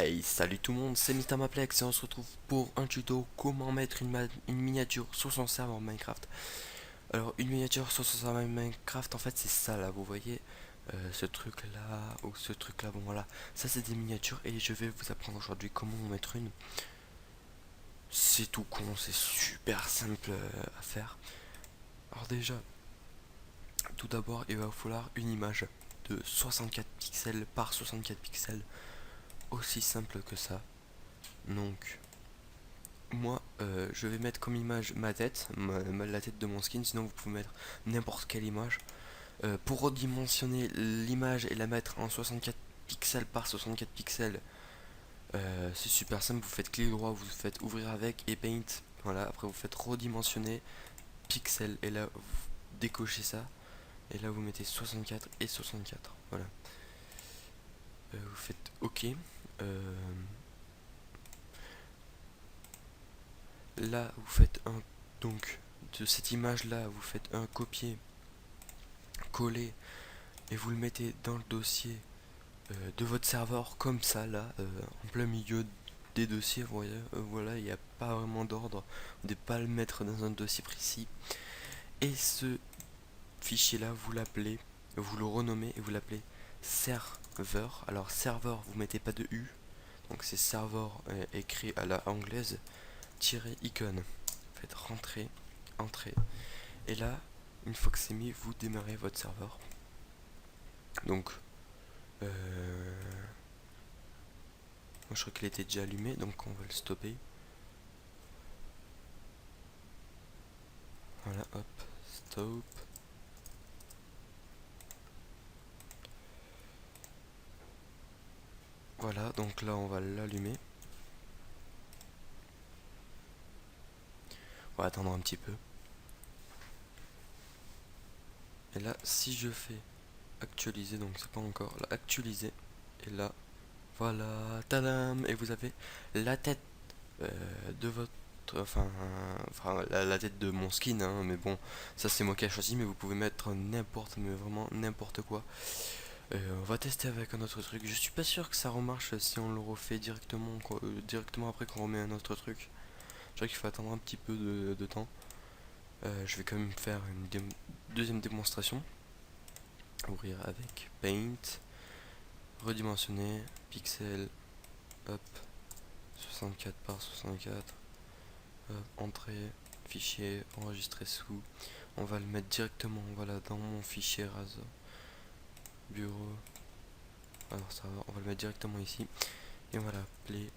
Hey, salut tout le monde, c'est MrMaplex et on se retrouve pour un tuto comment mettre une miniature sur son serveur Minecraft. Alors une miniature sur son serveur Minecraft, en fait c'est ça là, vous voyez ce truc là ou ce truc là, bon voilà, ça c'est des miniatures et je vais vous apprendre aujourd'hui comment en mettre une. C'est tout con, c'est super simple à faire. Alors déjà, tout d'abord il va vous falloir une image de 64 pixels par 64 pixels, aussi simple que ça. Donc moi, je vais mettre comme image ma tête, la tête de mon skin, sinon vous pouvez mettre n'importe quelle image. Pour redimensionner l'image et la mettre en 64 pixels par 64 pixels, c'est super simple, vous faites clic droit, vous faites ouvrir avec et paint, voilà, après vous faites redimensionner pixels et là vous décochez ça, et là vous mettez 64 et 64, voilà. Vous faites OK. Là vous faites un, donc de cette image là vous faites un copier coller et vous le mettez dans le dossier de votre serveur comme ça là, en plein milieu des dossiers, vous voyez, voilà, il n'y a pas vraiment d'ordre, vous ne devez pas le mettre dans un dossier précis. Et ce fichier là, vous l'appelez, vous le renommez et vous l'appelez serveur. Alors serveur, vous mettez pas de U, donc c'est serveur écrit à la anglaise, tiret icône. Faites rentrer, entrer. Et là, une fois que c'est mis, vous démarrez votre serveur. Donc moi je crois qu'il était déjà allumé, donc on va le stopper. Voilà, hop, stop. Voilà, donc là on va l'allumer. On va attendre un petit peu. Et là, si je fais actualiser, donc c'est pas encore, là, actualiser. Et là, voilà, tadam. Et vous avez la tête de votre... Enfin la tête de mon skin, hein, mais bon, ça c'est moi qui ai choisi, mais vous pouvez mettre n'importe, mais vraiment n'importe quoi. On va tester avec un autre truc. Je suis pas sûr que ça remarche si on le refait directement, directement après qu'on remet un autre truc. Je crois qu'il faut attendre un petit peu de temps. Je vais quand même faire une deuxième démonstration. Ouvrir avec Paint, redimensionner, pixel, hop, 64 par 64, hop, entrée, fichier, enregistrer sous. On va le mettre directement, voilà, dans mon fichier Razo, bureau. Alors ça va, on va le mettre directement ici. Et on va l'appeler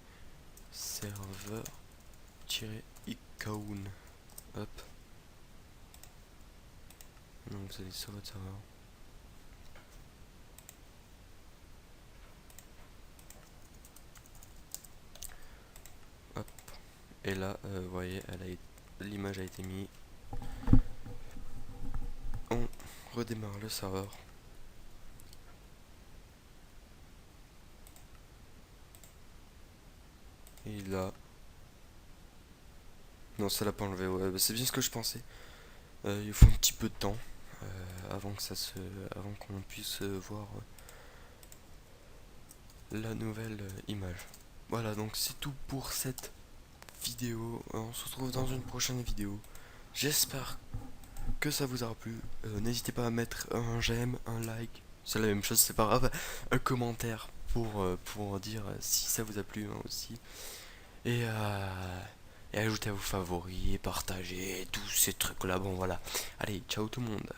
serveur-icône. Hop. Donc vous allez sur votre serveur. Hop. Et là, vous voyez, l'image a été mise. On redémarre le serveur. Et là... Non, ça l'a pas enlevé, ouais, bah, c'est bien ce que je pensais. Il faut un petit peu de temps avant que avant qu'on puisse voir la nouvelle image. Voilà, donc c'est tout pour cette vidéo. On se retrouve dans une prochaine vidéo. J'espère que ça vous aura plu. N'hésitez pas à mettre un j'aime, un like. C'est la même chose, c'est pas grave. Un commentaire pour dire si ça vous a plu, hein, aussi. Et, et ajoutez à vos favoris, et partagez tous ces trucs là. Bon voilà. Allez, ciao tout le monde.